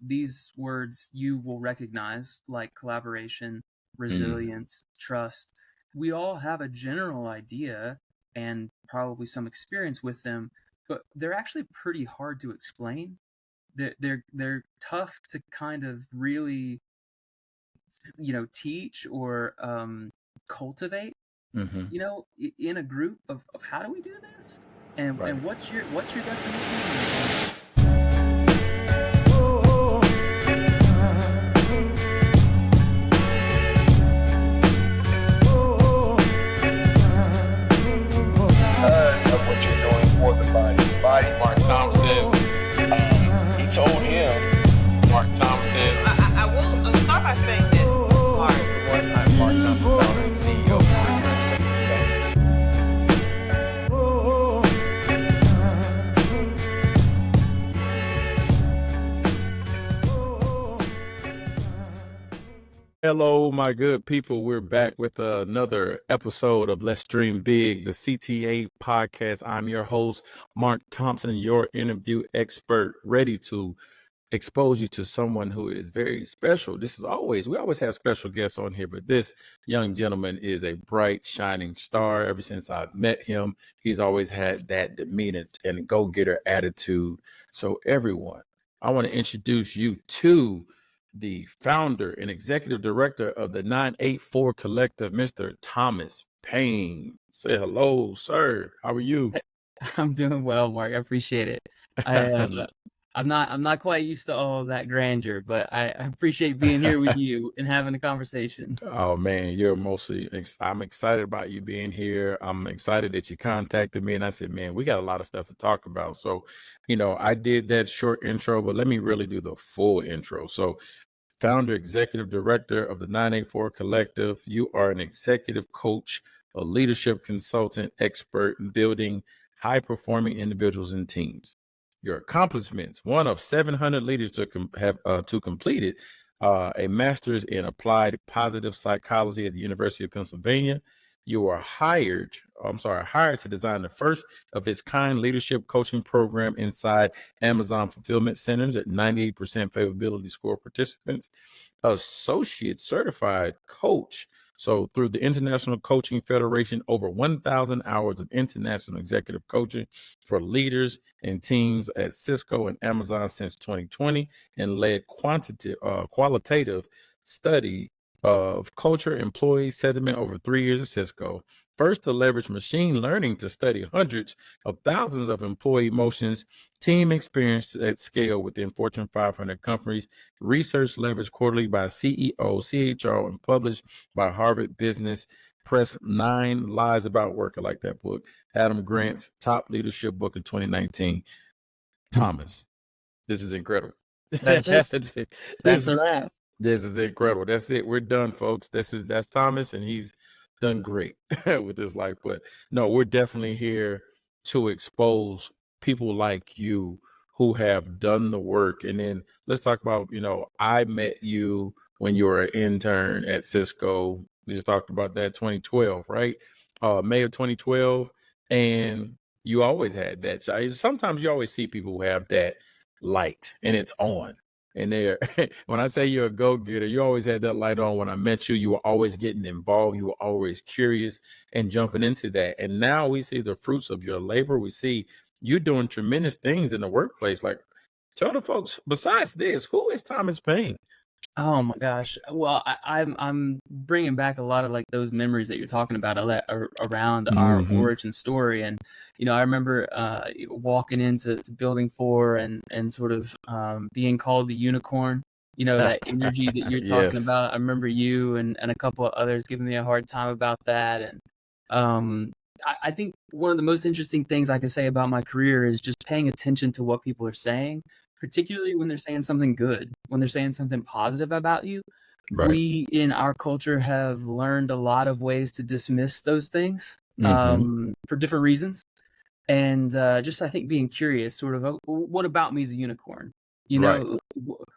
these words you will recognize, like collaboration, Mm. resilience, trust. We all have a general idea and probably some experience with them, but they're actually pretty hard to explain. They're tough to kind of really, teach or cultivate, Hmm. in a group of how do we do this? And Right. what's your definition? Of what you're doing for the body. The body, Mark Thompson. he told him, Mark Thompson. I will start by saying this. Mark, Mark Thompson, founder and CEO of Mark. Hello, my good people. We're back with another episode of Let's Dream Big, the CTA podcast. I'm your host, Mark Thompson, your interview expert, ready to expose you to someone who is very special. We always have special guests on here, but this young gentleman is a bright, shining star. Ever since I've met him, he's always had that demeanor and go-getter attitude. So everyone, I want to introduce you to the founder and executive director of the 984 Collective, Mr. Thomas Payne. Say hello, sir. How are you? I'm doing well, Mark. I appreciate it. I'm not quite used to all of that grandeur, but I appreciate being here with you and having a conversation. Oh man, I'm excited about you being here. I'm excited that you contacted me and I said, man, we got a lot of stuff to talk about. So, I did that short intro, but let me really do the full intro. So, founder, executive director of the 984 Collective, you are an executive coach, a leadership consultant, expert in building high performing individuals and teams. Your accomplishments: one of 700 leaders to complete it, a master's in applied positive psychology at the University of Pennsylvania. You are hired to design the first of its kind leadership coaching program inside Amazon fulfillment centers at 98% favorability score participants. Associate certified coach. So through the International Coaching Federation, over 1,000 hours of international executive coaching for leaders and teams at Cisco and Amazon since 2020, and led qualitative study of culture, employee sentiment over 3 years at Cisco. First to leverage machine learning to study hundreds of thousands of employee emotions, team experience at scale within Fortune 500 companies, research leveraged quarterly by CEO, CHRO, and published by Harvard Business Press. 9 Lies About Work. I like that book. Adam Grant's top leadership book in 2019. Thomas, this is incredible. That's it. That's a wrap. This is incredible. That's it. We're done, folks. That's Thomas, and he's done great with his life. But no, we're definitely here to expose people like you who have done the work. And then let's talk about, I met you when you were an intern at Cisco. We just talked about that 2012, right? May of 2012. And you always had that. Sometimes you always see people who have that light and it's on. And when I say you're a go-getter, you always had that light on. When I met you, you were always getting involved. You were always curious and jumping into that. And now we see the fruits of your labor. We see you doing tremendous things in the workplace. Like, tell the folks, besides this, who is Thomas Payne? Oh my gosh. Well, I'm bringing back a lot of like those memories that you're talking about around our origin story. And, I remember walking into building 4 and sort of being called the unicorn, that energy that you're talking Yes. about. I remember you and a couple of others giving me a hard time about that. And I think one of the most interesting things I can say about my career is just paying attention to what people are saying, particularly when they're saying something good, when they're saying something positive about you. Right. We in our culture have learned a lot of ways to dismiss those things for different reasons. And just, I think, being curious, sort of, what about me is a unicorn? Right.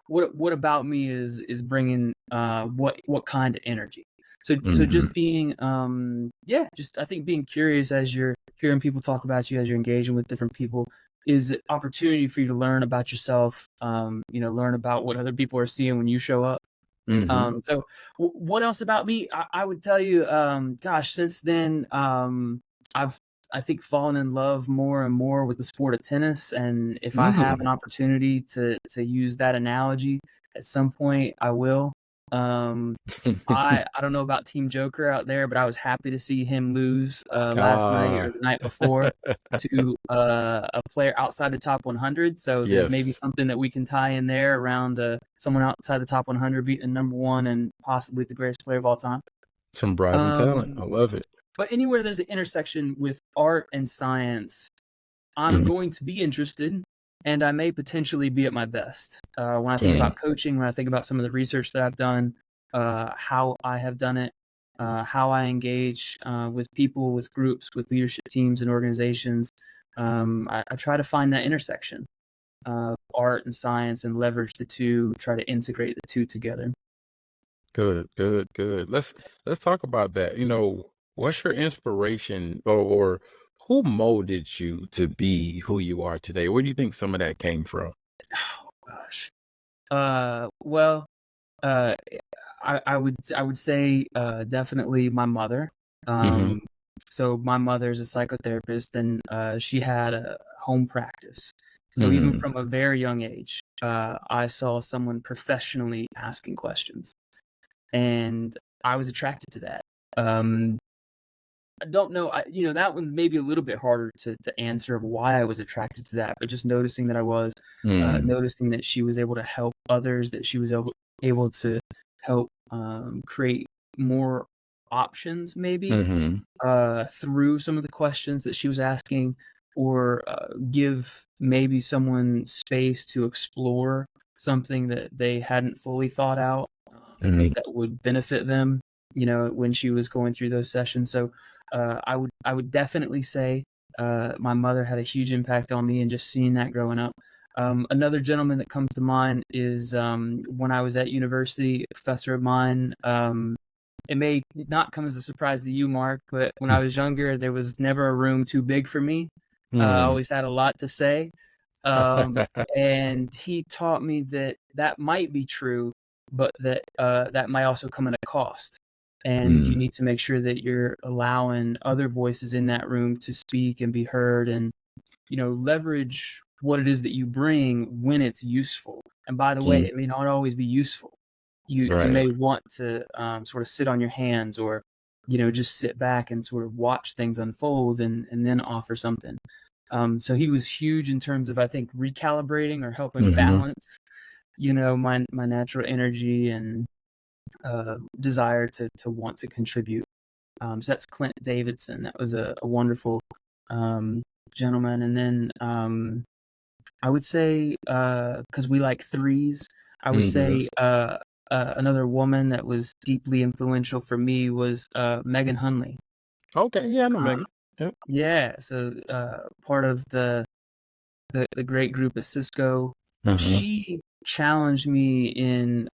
What about me is bringing what kind of energy? So just being, I think being curious as you're hearing people talk about you, as you're engaging with different people, is an opportunity for you to learn about yourself, learn about what other people are seeing when you show up. So what else about me? I would tell you, gosh, since then, I've, I think, fallen in love more and more with the sport of tennis. And if I have an opportunity to use that analogy at some point, I will. I don't know about Team Joker out there, but I was happy to see him lose last night or the night before to a player outside the top 100. So there's maybe something that we can tie in there around someone outside the top 100 beating the number one and possibly the greatest player of all time. Some rising talent. I love it. But anywhere there's an intersection with art and science, I'm going to be interested, and I may potentially be at my best. When I think about coaching, when I think about some of the research that I've done, how I have done it, how I engage with people, with groups, with leadership teams and organizations, I try to find that intersection of art and science and leverage the two, try to integrate the two together. Good. Let's talk about that. What's your inspiration, or who molded you to be who you are today? Where do you think some of that came from? Oh gosh. Well, I would say definitely my mother. So my mother's a psychotherapist, and she had a home practice. So even from a very young age, I saw someone professionally asking questions, and I was attracted to that. I don't know. That one's maybe a little bit harder to answer of why I was attracted to that, but just noticing that I was, noticing that she was able to help others, that she was able to help create more options maybe through some of the questions that she was asking, or give maybe someone space to explore something that they hadn't fully thought out that would benefit them, when she was going through those sessions. So I would definitely say my mother had a huge impact on me, and just seeing that growing up. Another gentleman that comes to mind is when I was at university, a professor of mine. It may not come as a surprise to you, Mark, but when I was younger, there was never a room too big for me. I always had a lot to say. And he taught me that might be true, but that might also come at a cost. And you need to make sure that you're allowing other voices in that room to speak and be heard, and leverage what it is that you bring when it's useful. And by the way, it may not always be useful. You may want to sort of sit on your hands, or just sit back and sort of watch things unfold, and then offer something. So he was huge in terms of, I think, recalibrating or helping balance my natural energy and desire to want to contribute. So that's Clint Davidson. That was a wonderful gentleman. And then I would say, because we like threes, I would say another woman that was deeply influential for me was Megan Hunley. Okay, yeah, I know Megan. Yep. Yeah, so part of the great group at Cisco. She challenged me in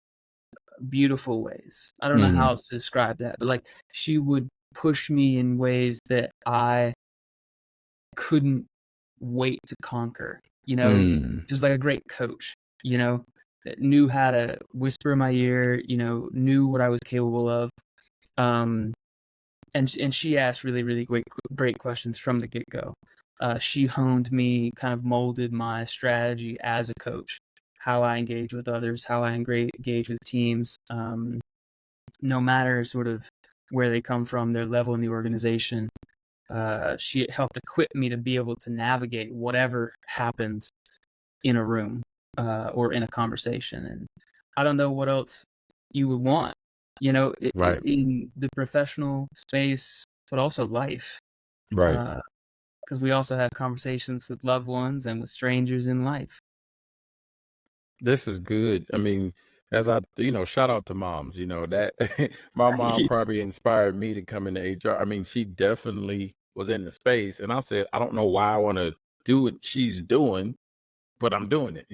beautiful ways. I don't know how else to describe that, but she would push me in ways that I couldn't wait to conquer, just like a great coach, that knew how to whisper in my ear, knew what I was capable of. And she asked really, really great questions from the get-go. She honed me, kind of molded my strategy as a coach, how I engage with others, how I engage with teams, no matter sort of where they come from, their level in the organization. She helped equip me to be able to navigate whatever happens in a room or in a conversation. And I don't know what else you would want, in the professional space, but also life. Right. Because we also have conversations with loved ones and with strangers in life. This is good. I mean, as I, shout out to moms, that my mom probably inspired me to come into HR. I mean, she definitely was in the space, and I said, I don't know why I want to do what she's doing, but I'm doing it,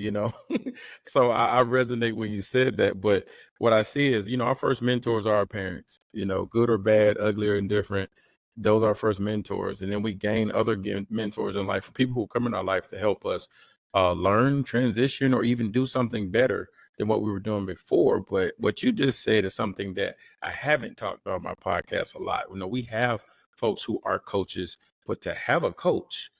So I resonate when you said that. But what I see is, our first mentors are our parents, good or bad, ugly or indifferent. those are our first mentors, and then we gain other mentors in life, people who come in our life to help us learn, transition, or even do something better than what we were doing before. But what you just said is something that I haven't talked about on my podcast a lot. We have folks who are coaches, but to have a coach,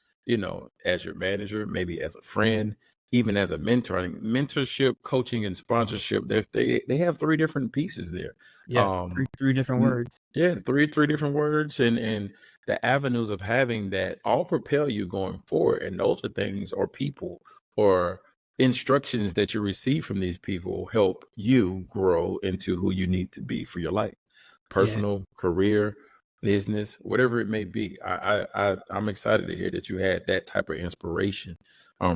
as your manager, maybe as a friend, even as a mentor, I think mentorship, coaching, and sponsorship, they have three different pieces there. Yeah, three different words. Yeah, three different words, and the avenues of having that all propel you going forward. And those are things or people or instructions that you receive from these people help you grow into who you need to be for your life, personal, career, business, whatever it may be. I'm excited to hear that you had that type of inspiration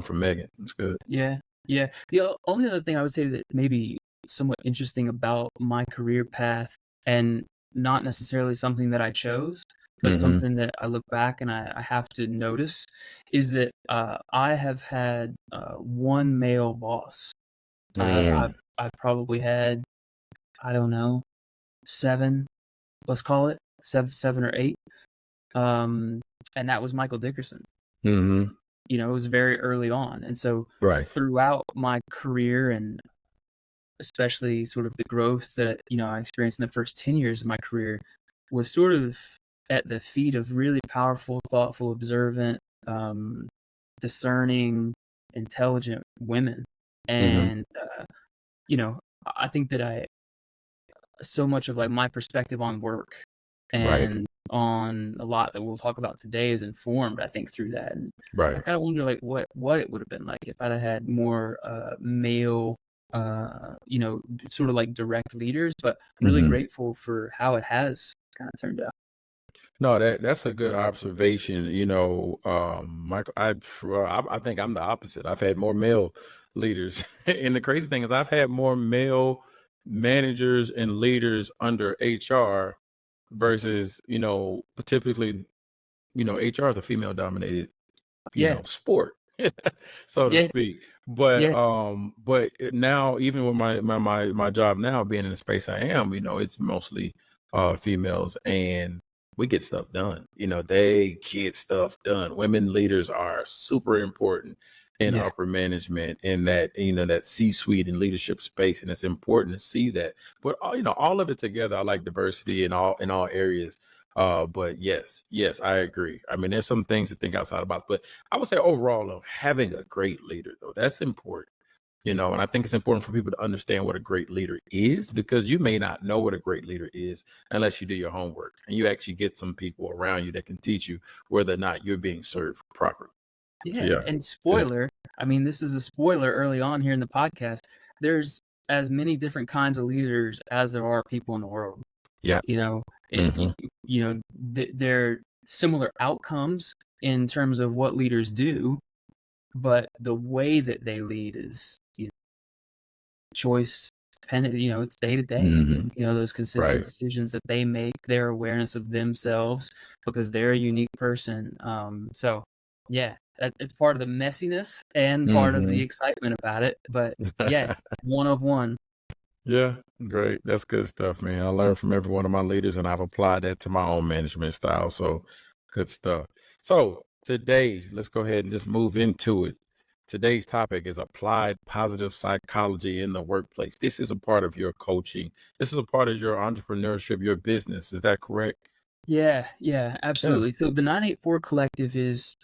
from Megan. It's good. Yeah. The only other thing I would say that maybe somewhat interesting about my career path, and not necessarily something that I chose, but something that I look back and I have to notice, is that I have had one male boss. I've probably had, I don't know, 7, let's call it 7 or 8, and that was Michael Dickerson. It was very early on, and so throughout my career, and especially sort of the growth that I experienced in the first 10 years of my career, was sort of at the feet of really powerful, thoughtful, observant, discerning, intelligent women. And I think that so much of like my perspective on work and on a lot that we'll talk about today is informed, I think, through that. And I kind of wonder like what it would have been like if I'd had more male sort of like direct leaders, but really grateful for how it has kind of turned out. No, that's a good observation. Michael, I think I'm the opposite. I've had more male leaders, and the crazy thing is, I've had more male managers and leaders under HR versus, typically, HR is a female dominated, sport, so to speak. But but now, even with my job now being in the space I am, it's mostly females, and we get stuff done. They get stuff done. Women leaders are super important in upper management, in that, that C-suite and leadership space. And it's important to see that. But all of it together, I like diversity in all areas. But yes, I agree. I mean, there's some things to think outside the box, but I would say overall, though, having a great leader, though, that's important. And I think it's important for people to understand what a great leader is, because you may not know what a great leader is unless you do your homework and you actually get some people around you that can teach you whether or not you're being served properly. And spoiler, I mean, this is a spoiler early on here in the podcast. There's as many different kinds of leaders as there are people in the world. They're similar outcomes in terms of what leaders do, but the way that they lead is choice dependent. It's day to day. Those consistent decisions that they make, their awareness of themselves, because they're a unique person. So yeah, it's part of the messiness and part of the excitement about it. But yeah, one of one. Yeah, great. That's good stuff, man. I learned from every one of my leaders, and I've applied that to my own management style. So good stuff. So today, let's go ahead and just move into it. Today's topic is applied positive psychology in the workplace. This is a part of your coaching. This is a part of your entrepreneurship, your business. Is that correct? Yeah, absolutely. So the 984 Collective is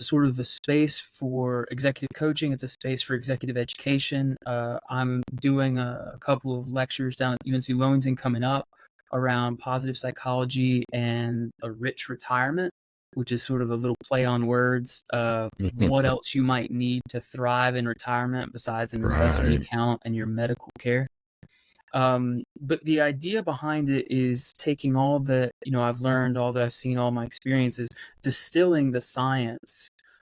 sort of a space for executive coaching. It's a space for executive education. I'm doing a couple of lectures down at UNC Wilmington coming up around positive psychology and a rich retirement, which is sort of a little play on words of what else you might need to thrive in retirement besides an investment account and your medical care. But the idea behind it is taking all that, I've learned, all that I've seen, all my experiences, distilling the science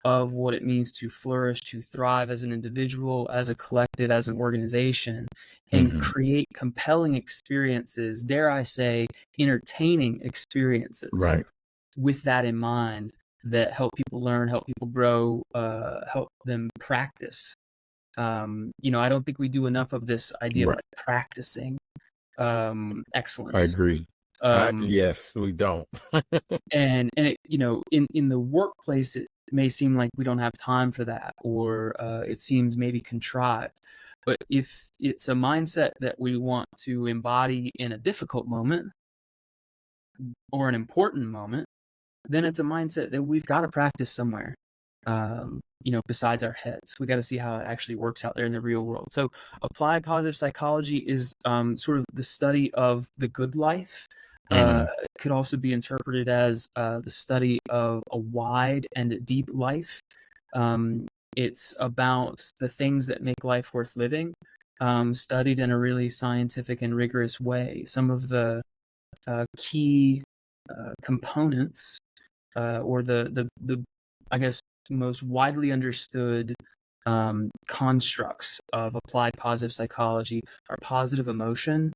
of what it means to flourish, to thrive as an individual, as a collective, as an organization, and create compelling experiences, dare I say, entertaining experiences, with that in mind, that help people learn, help people grow, help them practice. I don't think we do enough of this idea of like practicing excellence. I agree. Yes, we don't. And it, in the workplace, it may seem like we don't have time for that, or it seems maybe contrived. But if it's a mindset that we want to embody in a difficult moment or an important moment, then it's a mindset that we've got to practice somewhere, besides our heads. We got to see how it actually works out there in the real world. So applied positive psychology is sort of the study of the good life. Could also be interpreted as the study of a wide and deep life. It's about the things that make life worth living, studied in a really scientific and rigorous way. Some of the key components, or the I guess most widely understood constructs of applied positive psychology are positive emotion,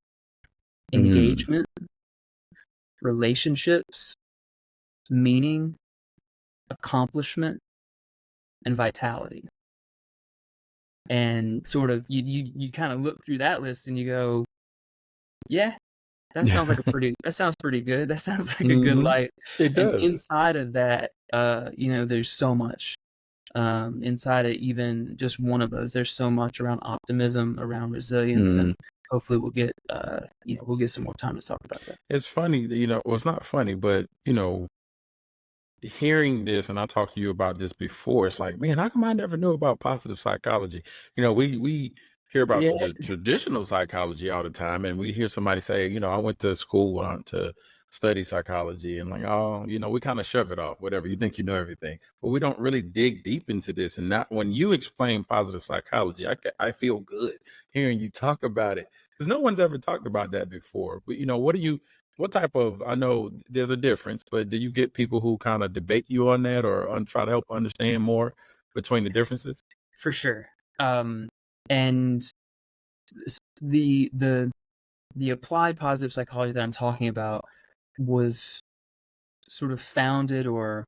engagement, relationships, meaning, accomplishment, and vitality. And sort of you kind of look through that list and you go, yeah, that sounds pretty good. That sounds like a good life. It And does. inside of that, there's so much. Inside of even just one of those, there's so much around optimism, around resilience, and hopefully we'll get some more time to talk about that. It's funny, well, it's not funny, but hearing this, and I talked to you about this before, it's like, man, how come I never knew about positive psychology? We hear about the traditional psychology all the time, and we hear somebody say, I went to school to study psychology, and like, oh, we kind of shove it off, whatever, you think you know everything, but we don't really dig deep into this. And not when you explain positive psychology, I feel good hearing you talk about it, because no one's ever talked about that before. But what type of, I know there's a difference, but do you get people who kind of debate you on that, or try to help understand more between the differences? For sure. And the applied positive psychology that I'm talking about was sort of founded, or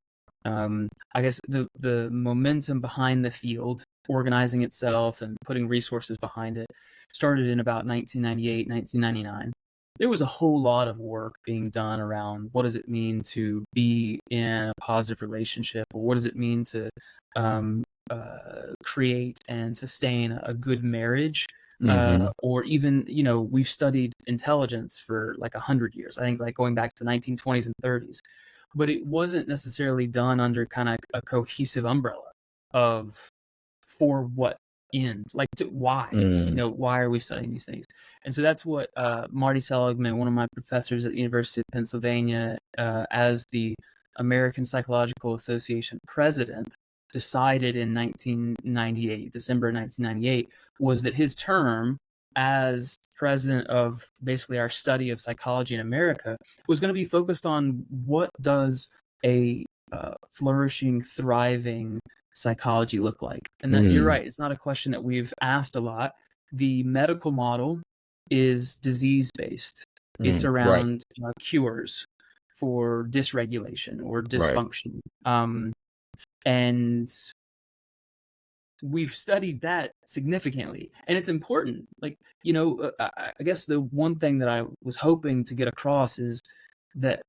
I guess the momentum behind the field, organizing itself and putting resources behind it, started in about 1998, 1999. There was a whole lot of work being done around what does it mean to be in a positive relationship, or what does it mean to create and sustain a good marriage, or even, we've studied intelligence for like 100 years. I think like going back to the 1920s and 30s, but it wasn't necessarily done under kind of a cohesive umbrella of for what end, like why, why are we studying these things? And so that's what Marty Seligman, one of my professors at the University of Pennsylvania, as the American Psychological Association president, decided in 1998, December 1998, was that his term as president of basically our study of psychology in America was going to be focused on what does a flourishing, thriving psychology look like. And that, you're right, it's not a question that we've asked a lot. The medical model is disease-based. It's around cures for dysregulation or dysfunction. And we've studied that significantly, and it's important. Like, I guess the one thing that I was hoping to get across is that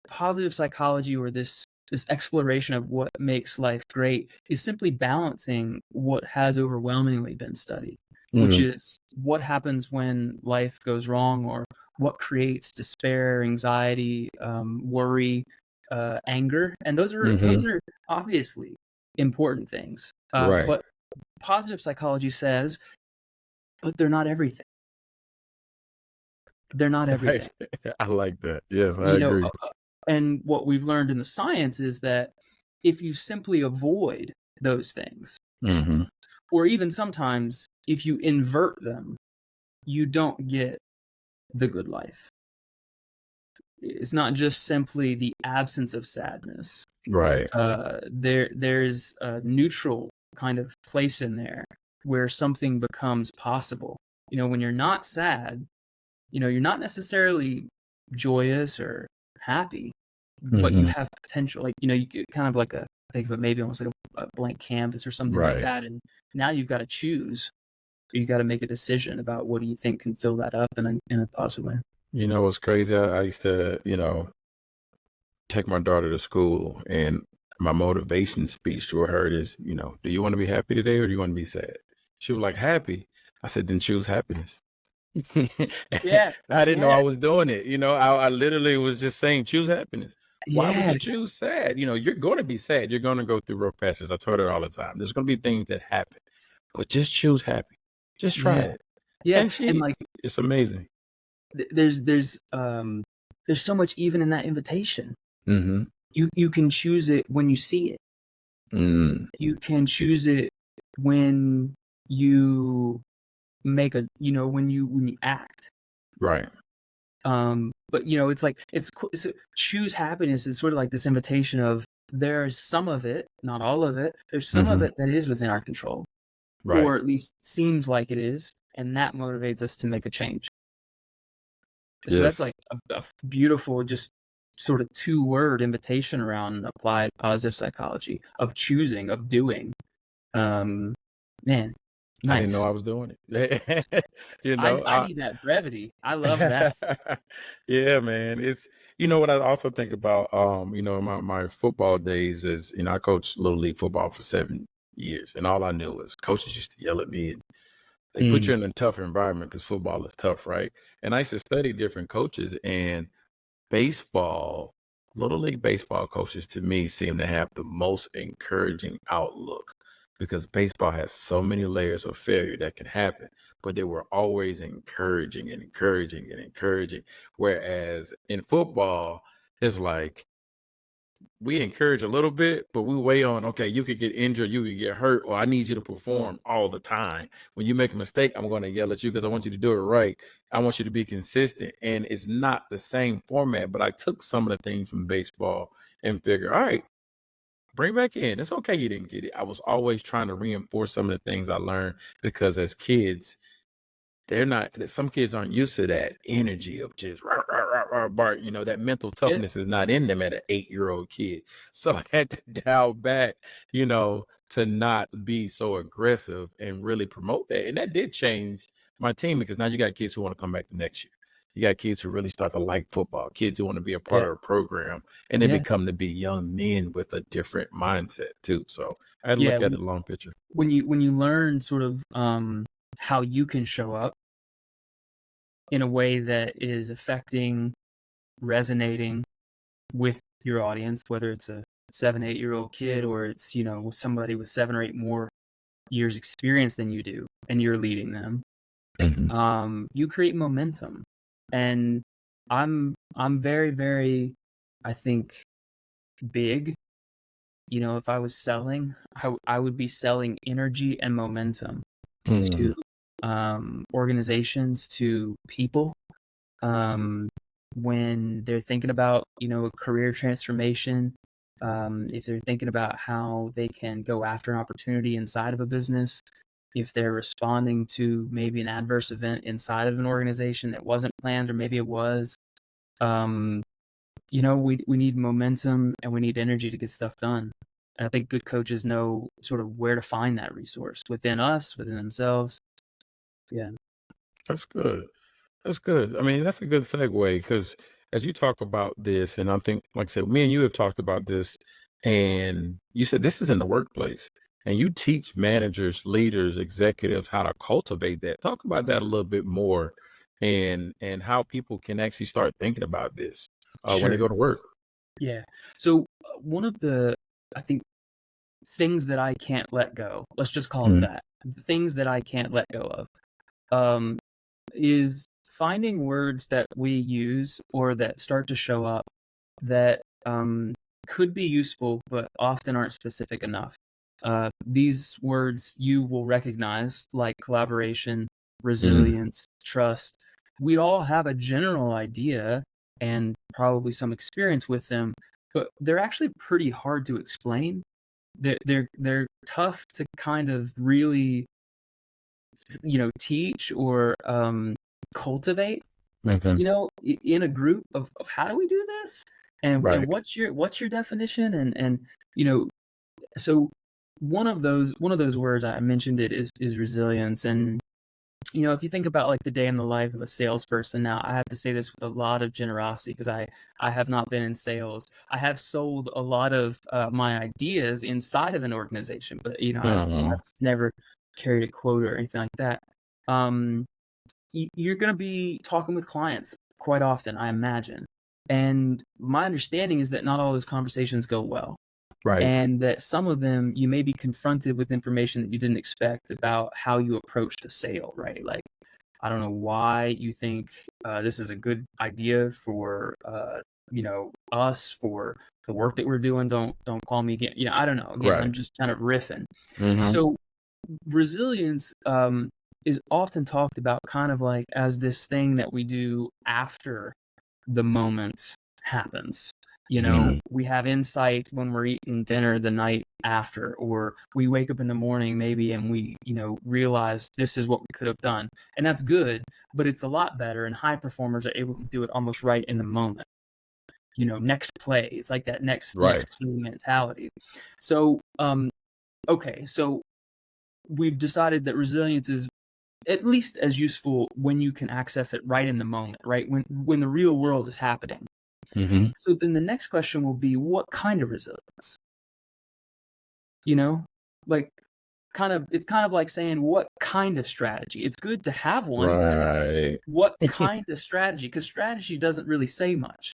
positive psychology, or this exploration of what makes life great, is simply balancing what has overwhelmingly been studied, which is what happens when life goes wrong, or what creates despair, anxiety, worry, anger. And those are obviously important things. But positive psychology says, but they're not everything. They're not everything. I like that. Yes, I agree. And what we've learned in the science is that if you simply avoid those things, or even sometimes if you invert them, you don't get the good life. It's not just simply the absence of sadness. There's a neutral kind of place in there where something becomes possible. When you're not sad, you're not necessarily joyous or happy, but you have potential. Like, you kind of like think of it maybe almost like a blank canvas or something like that. And now you've got to choose. You got to make a decision about what do you think can fill that up in a positive way. You know what's crazy? I used to, take my daughter to school, and my motivation speech to her is, do you want to be happy today or do you want to be sad? She was like, happy. I said, then choose happiness. Yeah, I didn't know I yeah, was doing it. I literally was just saying, choose happiness. Why would yeah, you choose sad? You're going to be sad. You're going to go through rough patches. I told her all the time. There's going to be things that happen, but just choose happy. Just try yeah, it. yeah. And And like, it's amazing. there's so much even in that invitation. Mm-hmm. You can choose it when you see it. Mm, You can choose it when you make when you act. right. But it's like so choose happiness is sort of like this invitation of there's some of it, not all of it. There's some of Mm-hmm. it that is within our control, Right. or at least seems like it is, and that motivates us to make a change. So that's Yes. like a beautiful, just sort of 2-word invitation around applied positive psychology of choosing, of doing. Man, I didn't know nice. I was doing it. I need that brevity. I love that. Yeah, man. It's what I also think about my football days is, I coached little league football for 7 years, and all I knew was coaches used to yell at me, and they put Mm, you in a tough environment because football is tough, right? And I used to study different coaches, and baseball, little league baseball coaches to me seem to have the most encouraging outlook, because baseball has so many layers of failure that can happen, but they were always encouraging and encouraging and encouraging. Whereas in football, it's like we encourage a little bit, but we weigh on, okay, you could get injured, you could get hurt, or I need you to perform all the time. When you make a mistake, I'm going to yell at you because I want you to do it right. I want you to be consistent. And it's not the same format, but I took some of the things from baseball and figured, all right, bring back in. It's okay you didn't get it. I was always trying to reinforce some of the things I learned, because as kids, they're not, some kids aren't used to that energy of just rah, rah, rah, rah, bark. That mental yeah, toughness is not in them at an 8-year-old kid. So I had to dial back, to not be so aggressive and really promote that. And that did change my team, because now you got kids who want to come back the next year. You got kids who really start to like football, kids who want to be a part yeah, of the program, and they yeah, become to be young men with a different mindset too. So I had to yeah. look at the long picture. When you learn sort of how you can show up in a way that is affecting, resonating with your audience, whether it's a 7, 8-year-old kid or it's somebody with 7 or 8 more years experience than you do, and you're leading them, you create momentum. And I'm very, very, I think, big. If I was selling, I would be selling energy and momentum Mhm. to organizations, to people, when they're thinking about a career transformation, if they're thinking about how they can go after an opportunity inside of a business, if they're responding to maybe an adverse event inside of an organization that wasn't planned, or maybe it was. um, we need momentum and we need energy to get stuff done. And I think good coaches know sort of where to find that resource within us, within themselves. Yeah, That's good. That's good. I mean, that's a good segue, because as you talk about this, and I think, like I said, me and you have talked about this, and you said this is in the workplace, and you teach managers, leaders, executives how to cultivate that. Talk about that a little bit more, and how people can actually start thinking about this when they sure. go to work. Yeah. So one of the, I think, things that I can't let go, let's just call it Mhm. that, the things that I can't let go of, um, is finding words that we use or that start to show up that could be useful but often aren't specific enough. These words you will recognize, like collaboration, Mhm. resilience, trust. We all have a general idea and probably some experience with them, but they're actually pretty hard to explain. They're tough to kind of really teach or cultivate, Okay. in a group of how do we do this, and Right. what's your definition, and you know so one of those words I mentioned, it is resilience. And if you think about like the day in the life of a salesperson, now I have to say this with a lot of generosity because I have not been in sales. I have sold a lot of my ideas inside of an organization, but I've never carried a quota or anything like that. You're going to be talking with clients quite often, I imagine. And my understanding is that not all those conversations go well. Right. And that some of them you may be confronted with information that you didn't expect about how you approached a sale, right? Like, I don't know why you think this is a good idea for us, for the work that we're doing. Don't call me again. I don't know. Again, I'm just kind of riffing. So resilience is often talked about kind of like as this thing that we do after the moment happens. We have insight when we're eating dinner the night after, or we wake up in the morning maybe and we, realize this is what we could have done. And that's good, but it's a lot better. And high performers are able to do it almost right in the moment. Next play. It's like that next play mentality. So, okay. So we've decided that resilience is at least as useful when you can access it right in the moment, right? When the real world is happening. So then the next question will be, what kind of resilience? Like it's kind of like saying, what kind of strategy? It's good to have one. Right. What kind of strategy? Because strategy doesn't really say much.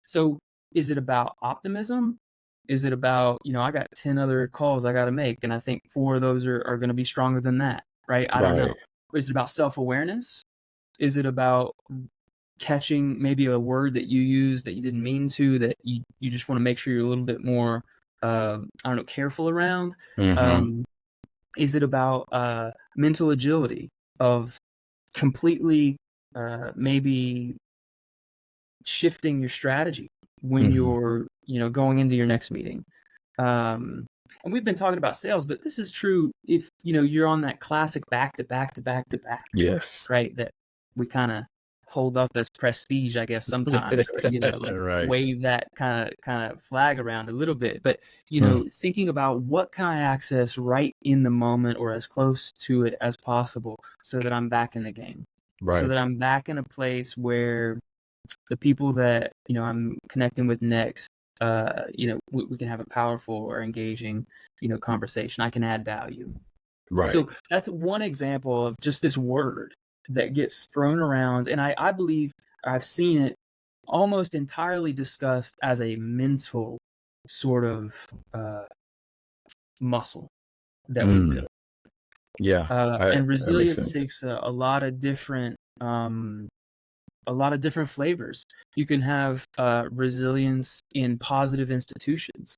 So is it about optimism? Is it about, I got 10 other calls I got to make, and I think 4 of those are going to be stronger than that, right? I don't know. Is it about self-awareness? Is it about catching maybe a word that you use that you didn't mean to, that you just want to make sure you're a little bit more, careful around? Is it about mental agility of completely maybe shifting your strategy when you're, going into your next meeting? And we've been talking about sales, but this is true if, you're on that classic back to back to back to back. Yes. Right. That we kind of hold up as prestige, I guess, sometimes, or, wave that kind of flag around a little bit. But, thinking about what can I access right in the moment or as close to it as possible so that I'm back in the game. Right. So that I'm back in a place where the people that, I'm connecting with next, we can have a powerful or engaging, conversation. I can add value. Right. So that's one example of just this word that gets thrown around. And I believe I've seen it almost entirely discussed as a mental sort of muscle that we build. Yeah. And resilience takes a lot of different flavors. You can have resilience in positive institutions.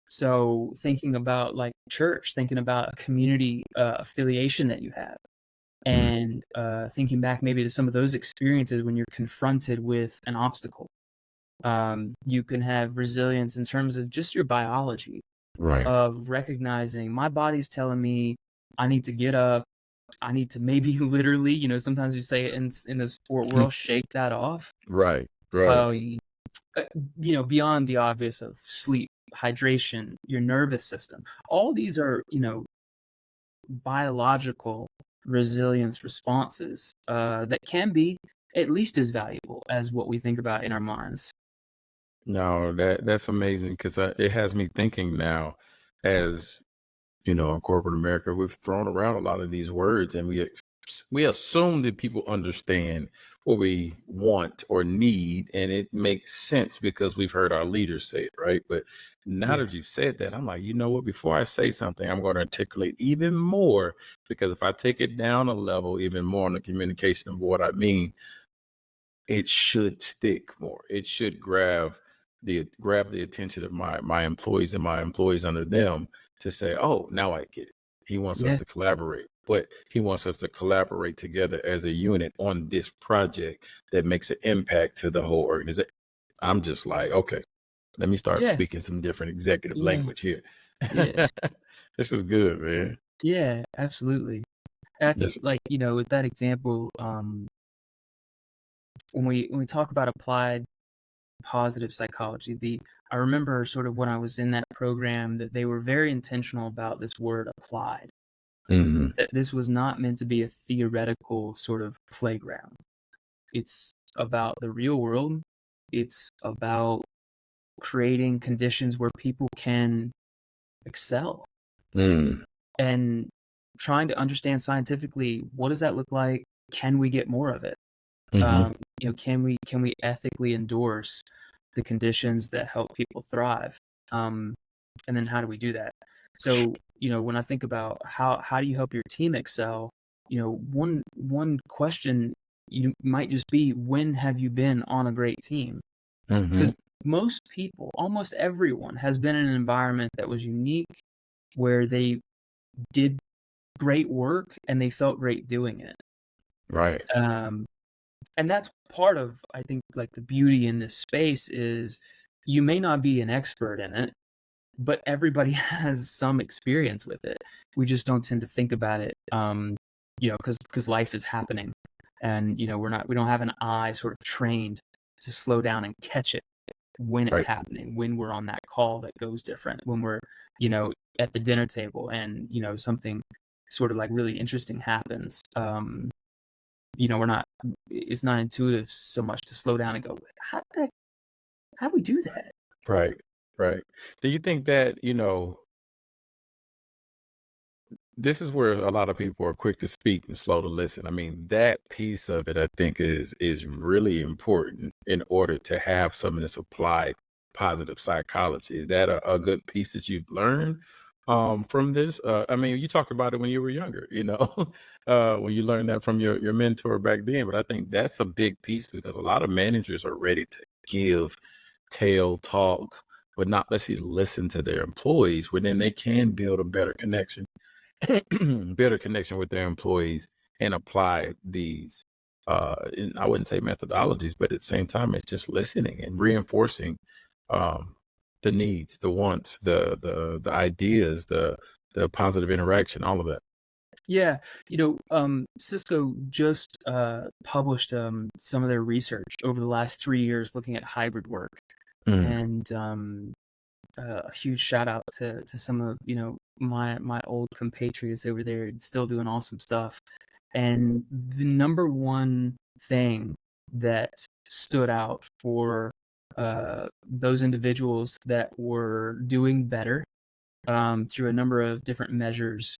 So thinking about like church, thinking about a community affiliation that you have, and thinking back maybe to some of those experiences when you're confronted with an obstacle. You can have resilience in terms of just your biology, right? Of recognizing my body's telling me I need to get up. I need to maybe literally, sometimes you say it in the sport world, shake that off. Right. Beyond the obvious of sleep, hydration, your nervous system. All these are, biological resilience responses that can be at least as valuable as what we think about in our minds. No, that's amazing because it has me thinking now as, in corporate America, we've thrown around a lot of these words and we assume that people understand what we want or need, and it makes sense because we've heard our leaders say it, right? But now that you've said that, I'm like, you know what? Before I say something, I'm going to articulate even more, because if I take it down a level even more on the communication of what I mean, it should stick more. It should grab the attention of my employees and my employees under them to say, oh, now I get it. He wants us to collaborate, but he wants us to collaborate together as a unit on this project that makes an impact to the whole organization. I'm just like, okay, let me start speaking some different executive language here. This is good, man. Yeah, absolutely. And I think with that example, when we talk about applied positive psychology, I remember sort of when I was in that program that they were very intentional about this word applied. That this was not meant to be a theoretical sort of playground. It's about the real world. It's about creating conditions where people can excel and trying to understand scientifically, what does that look like? Can we get more of it? Can we ethically endorse the conditions that help people thrive? And then how do we do that? So, when I think about how do you help your team excel, one question might just be, when have you been on a great team? Because most people, almost everyone, has been in an environment that was unique, where they did great work and they felt great doing it. Right. And that's part of, I think, like, the beauty in this space is you may not be an expert in it, but everybody has some experience with it. We just don't tend to think about it, because life is happening, and we don't have an eye sort of trained to slow down and catch it when it's happening, when we're on that call that goes different, when we're at the dinner table and something sort of like really interesting happens. It's not intuitive so much to slow down and go, how do we do that? Right. Do you think that, this is where a lot of people are quick to speak and slow to listen? I mean, that piece of it, I think, is really important in order to have some of this applied positive psychology. Is that a good piece that you've learned from this? I mean, you talked about it when you were younger, when you learned that from your mentor back then. But I think that's a big piece, because a lot of managers are ready to give, tell, talk, but not necessarily listen to their employees, where then they can build a better connection with their employees and apply these I wouldn't say methodologies, but at the same time, it's just listening and reinforcing the needs, the wants, the ideas, the positive interaction, all of that. Yeah, Cisco just published some of their research over the last 3 years looking at hybrid work, and a huge shout out to some of my old compatriots over there, still doing awesome stuff. And the number one thing that stood out for those individuals that were doing better through a number of different measures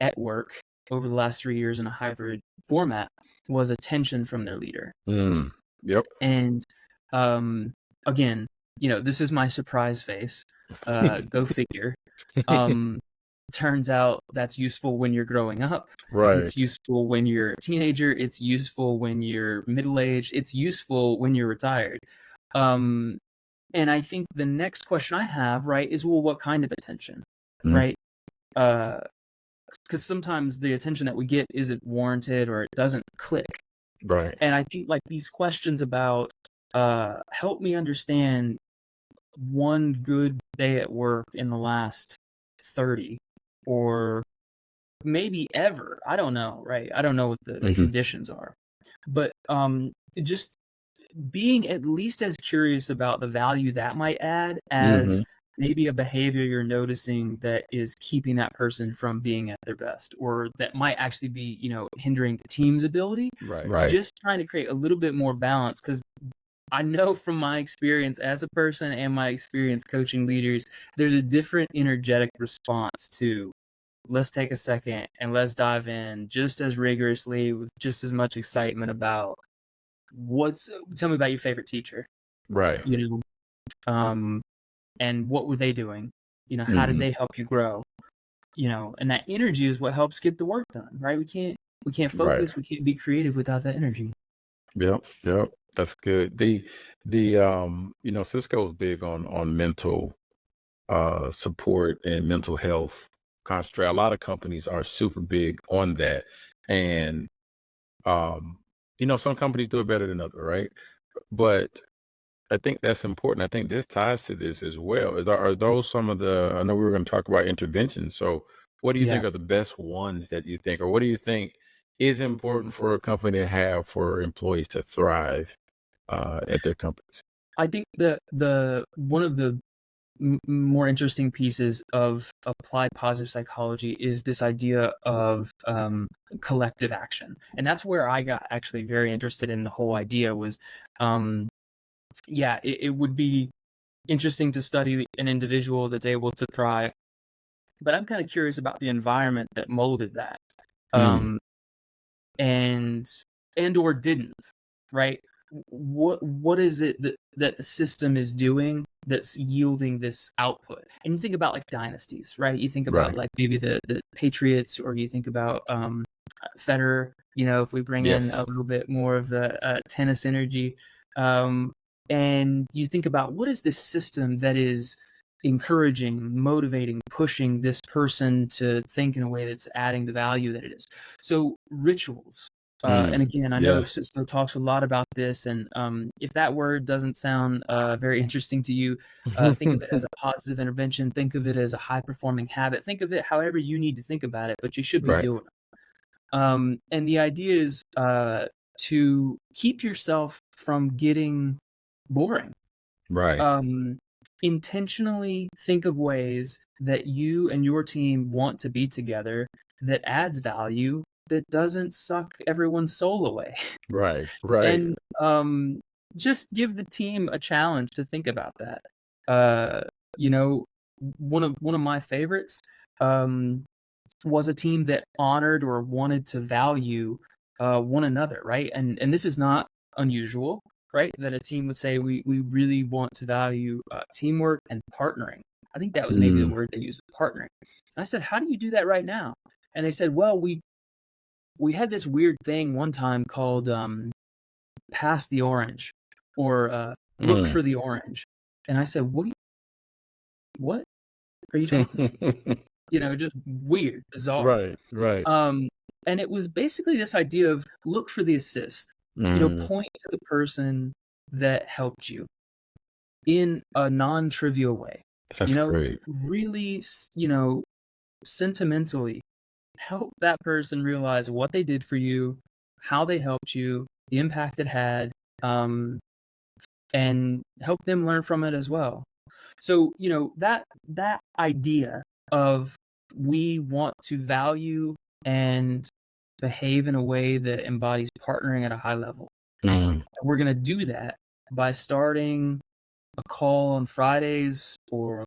at work over the last 3 years in a hybrid format was attention from their leader. Yep. And again, this is my surprise face. Go figure. Turns out that's useful when you're growing up. Right. It's useful when you're a teenager. It's useful when you're middle-aged. It's useful when you're retired. And I think the next question I have, right, is, well, what kind of attention, right? Because sometimes the attention that we get isn't warranted, or it doesn't click. Right. And I think, like, these questions about help me understand one good day at work in the last 30, or maybe ever. I don't know, right? I don't know what the conditions are. But just being at least as curious about the value that might add as maybe a behavior you're noticing that is keeping that person from being at their best, or that might actually be, hindering the team's ability. Right. Just trying to create a little bit more balance, because I know from my experience as a person and my experience coaching leaders, there's a different energetic response to, let's take a second and let's dive in just as rigorously with just as much excitement about tell me about your favorite teacher. Right. And what were they doing? How did they help you grow? And that energy is what helps get the work done, right? We can't focus, we can't be creative without that energy. Yep. That's good. The Cisco is big on mental support and mental health. Concentrate. A lot of companies are super big on that, and some companies do it better than others, right? But I think that's important. I think this ties to this as well. Are those some of the? I know we were going to talk about interventions. So, what do you think are the best ones that you think, or what do you think is important for a company to have for employees to thrive at their companies? I think the one of the more interesting pieces of applied positive psychology is this idea of collective action. And that's where I got actually very interested in the whole idea was, it would be interesting to study an individual that's able to thrive. But I'm kind of curious about the environment that molded that. And or didn't, right? What is it that the system is doing that's yielding this output? And you think about like dynasties, right? You think about like maybe the Patriots, or you think about Federer, if we bring in a little bit more of the tennis energy, and you think about what is this system that is encouraging, motivating, pushing this person to think in a way that's adding the value that it is. So rituals. And again, I know Cisco talks a lot about this, and if that word doesn't sound very interesting to you, think of it as a positive intervention. Think of it as a high-performing habit. Think of it however you need to think about it, but you should be doing it. And the idea is to keep yourself from getting boring. Intentionally think of ways that you and your team want to be together that adds value, that doesn't suck everyone's soul away. And just give the team a challenge to think about that. One of my favorites was a team that honored or wanted to value one another, right? And this is not unusual, right? That a team would say, we really want to value teamwork and partnering. I think that was maybe the word they used, partnering. I said, how do you do that right now? And they said, well, we had this weird thing one time called pass the orange, or look for the orange. And I said, what are you talking about? Just weird, bizarre. And it was basically this idea of look for the assist. Point to the person that helped you in a non-trivial way. That's great. Really, sentimentally help that person realize what they did for you, how they helped you, the impact it had, and help them learn from it as well. So, that idea of we want to value and behave in a way that embodies partnering at a high level. We're going to do that by starting a call on Fridays, or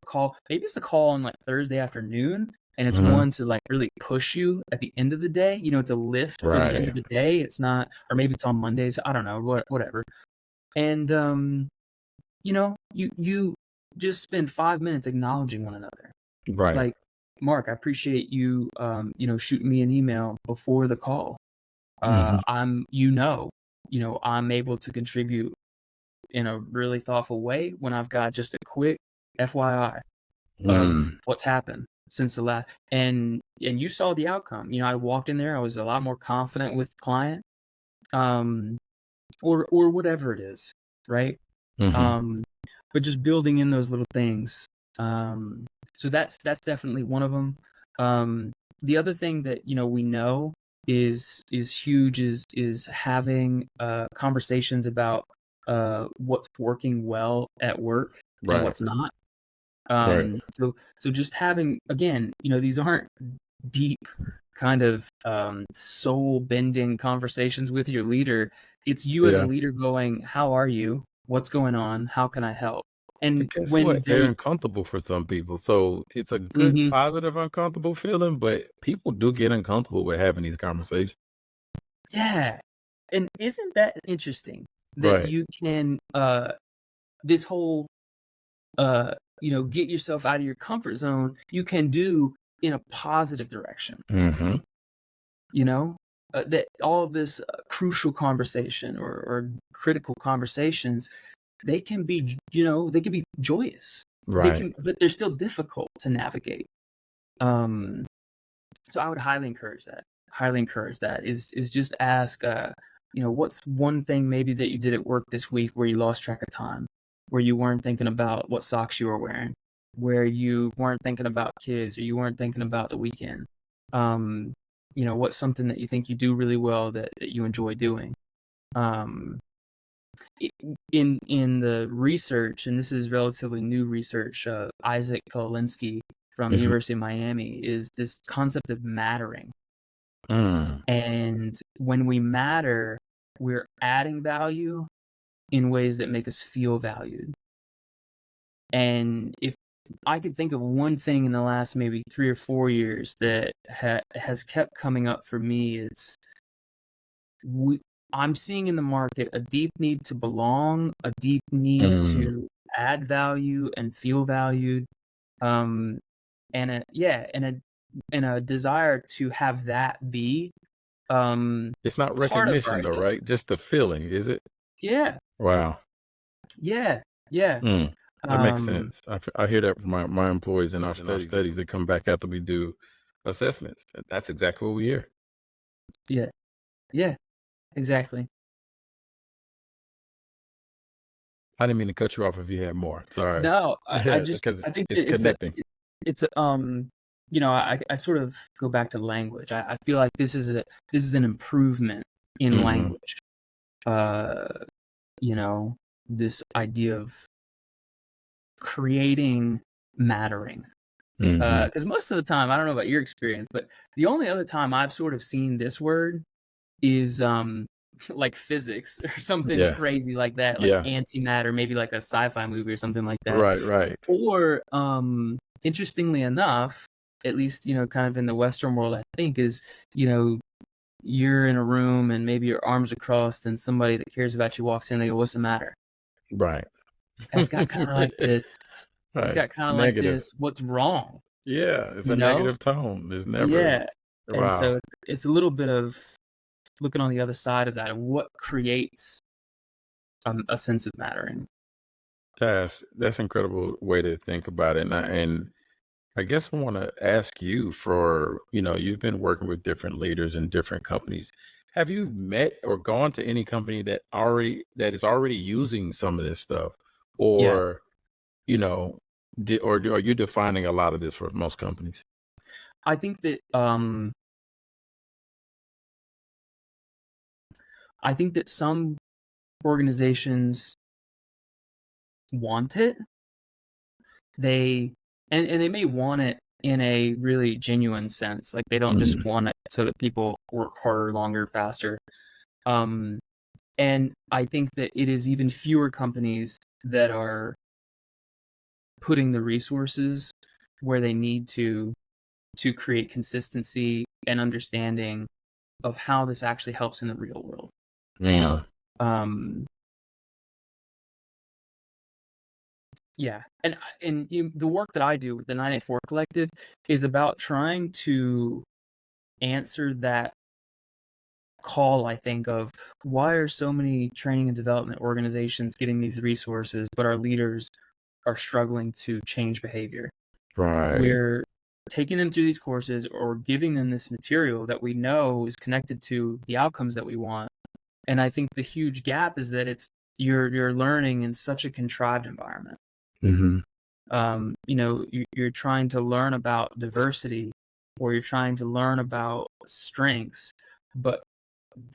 maybe it's a call on like Thursday afternoon, and it's one to like really push you at the end of the day, to lift for the end of the day. It's not, or maybe it's on Mondays, I don't know, whatever. And, you just spend 5 minutes acknowledging one another. Like, Mark, I appreciate you, shooting me an email before the call. I'm able to contribute in a really thoughtful way when I've got just a quick FYI of what's happened since the last, and you saw the outcome. I walked in there, I was a lot more confident with client, or whatever it is, right? But just building in those little things. So that's definitely one of them. The other thing that we know is huge is having conversations about what's working well at work and what's not. So just having, again, these aren't deep kind of soul bending conversations with your leader. It's you as a leader going, how are you? What's going on? How can I help? And guess when what? They're uncomfortable for some people. So it's a good, positive, uncomfortable feeling, but people do get uncomfortable with having these conversations. Yeah. And isn't that interesting that you can, this whole, get yourself out of your comfort zone, you can do in a positive direction. That all of this crucial conversation or critical conversations, they can be, they can be joyous, but they're still difficult to navigate. So I would highly encourage that is just ask, what's one thing maybe that you did at work this week where you lost track of time, where you weren't thinking about what socks you were wearing, where you weren't thinking about kids, or you weren't thinking about the weekend. What's something that you think you do really well that you enjoy doing? in the research, and this is relatively new research, Isaac Polinsky from the University of Miami, is this concept of mattering. And when we matter, we're adding value in ways that make us feel valued. And if I could think of one thing in the last maybe 3 or 4 years that has kept coming up for me, it's I'm seeing in the market a deep need to belong, a deep need to add value and feel valued, and a desire to have that be It's not part of our recognition though, identity. right? Just the feeling, is it? Yeah, Wow. yeah. That makes sense. I hear that from my employees in our studies that come back after we do assessments. That's exactly what we hear. Yeah, exactly. I didn't mean to cut you off if you had more. Sorry. No, I just because I think it's that connecting. I sort of go back to language. I feel like this is an improvement in language. This idea of creating mattering. Because most of the time, I don't know about your experience, but the only other time I've sort of seen this word is like physics or something crazy like that, like antimatter, maybe like a sci-fi movie or something like that. Right. Or interestingly enough, at least kind of in the Western world, I think is you're in a room and maybe your arms are crossed and somebody that cares about you walks in, they go, "What's the matter?" Right. And it's got kind of like this. It's got kind of like this. What's wrong? Yeah, it's a negative tone. There's never. Yeah. Wow. And so it's a little bit of looking on the other side of that and what creates a sense of mattering. That's an incredible way to think about it. And I guess I want to ask you for, you've been working with different leaders in different companies. Have you met or gone to any company that is already using some of this stuff? Or, or are you defining a lot of this for most companies? I think that some organizations want it. They may want it in a really genuine sense. Like they don't just want it so that people work harder, longer, faster. And I think that it is even fewer companies that are putting the resources where they need to create consistency and understanding of how this actually helps in the real world. Yeah. Yeah, and the work that I do with the 984 Collective is about trying to answer that call, I think, of why are so many training and development organizations getting these resources, but our leaders are struggling to change behavior. Right. We're taking them through these courses or giving them this material that we know is connected to the outcomes that we want. And I think the huge gap is that you're learning in such a contrived environment. You're trying to learn about diversity or you're trying to learn about strengths, but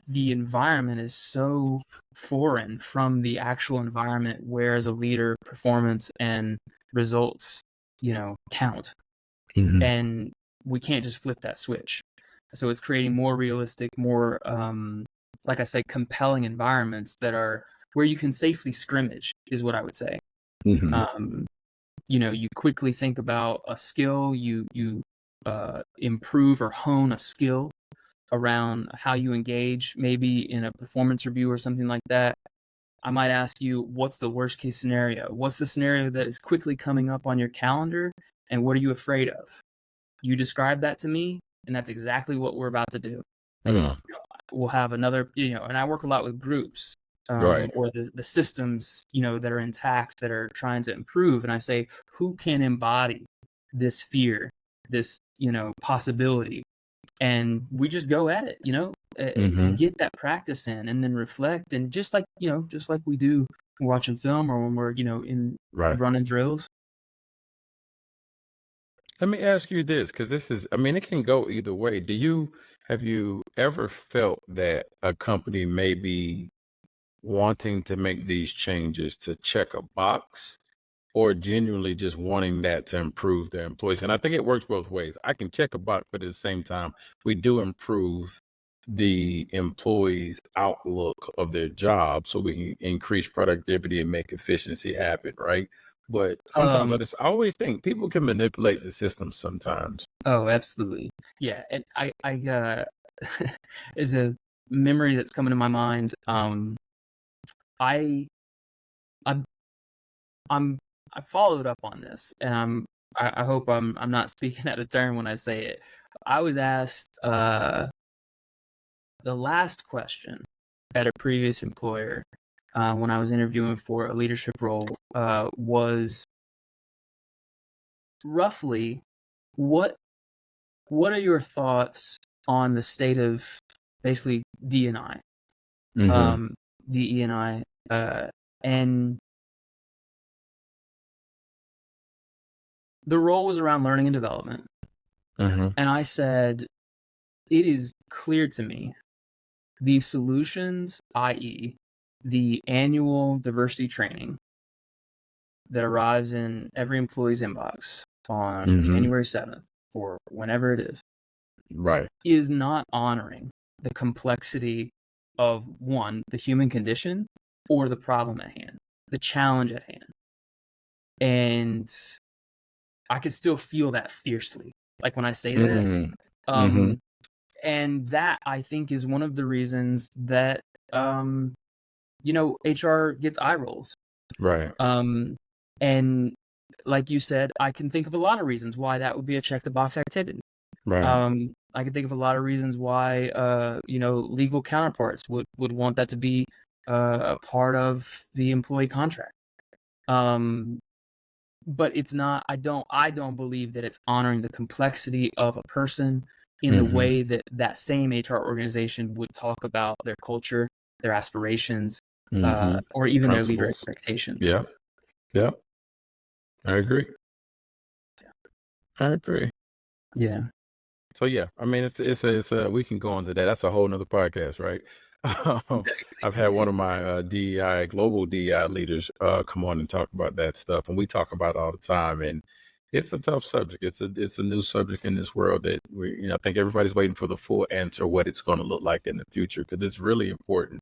the environment is so foreign from the actual environment where as a leader performance and results count. And we can't just flip that switch. So it's creating more realistic, more like I say, compelling environments that are where you can safely scrimmage is what I would say. You quickly think about a skill, you improve or hone a skill around how you engage, maybe in a performance review or something like that. I might ask you, what's the worst case scenario? What's the scenario that is quickly coming up on your calendar? And what are you afraid of? You describe that to me, and that's exactly what we're about to do. We'll have another, and I work a lot with groups. Or the systems, that are intact, that are trying to improve. And I say, who can embody this fear, this, possibility? And we just go at it, get that practice in and then reflect. And just like we do watching film or when we're, in running drills. Let me ask you this, because it can go either way. Have you ever felt that a company may be wanting to make these changes to check a box or genuinely just wanting that to improve their employees. And I think it works both ways. I can check a box, but at the same time, we do improve the employees' outlook of their job so we can increase productivity and make efficiency happen, right? But sometimes I always think people can manipulate the system sometimes. Oh, absolutely. Yeah, and I is a memory that's coming to my mind. I I'm I followed up on this, and I hope I'm not speaking out of turn when I say it. I was asked the last question at a previous employer when I was interviewing for a leadership role was roughly what are your thoughts on the state of basically D&I, DE&I, and the role was around learning and development. And I said, it is clear to me the solutions, i.e., the annual diversity training that arrives in every employee's inbox on January 7th or whenever it is not honoring the complexity of, one, the human condition or the problem at hand, the challenge at hand. And I could still feel that fiercely, like when I say that. And that, I think, is one of the reasons that, HR gets eye rolls. Right. And like you said, I can think of a lot of reasons why that would be a check the box activity. Right. I can think of a lot of reasons why, legal counterparts would want that to be a part of the employee contract. But it's not. I don't believe that it's honoring the complexity of a person in the way that that same HR organization would talk about their culture, their aspirations, or even their leader expectations. Yeah. Yeah. I agree. Yeah. So yeah, I mean, it's a we can go into that. That's a whole nother podcast, right? I've had one of my DEI global DEI leaders come on and talk about that stuff, and we talk about it all the time. And it's a tough subject. It's a new subject in this world that I think everybody's waiting for the full answer what it's going to look like in the future, because it's really important.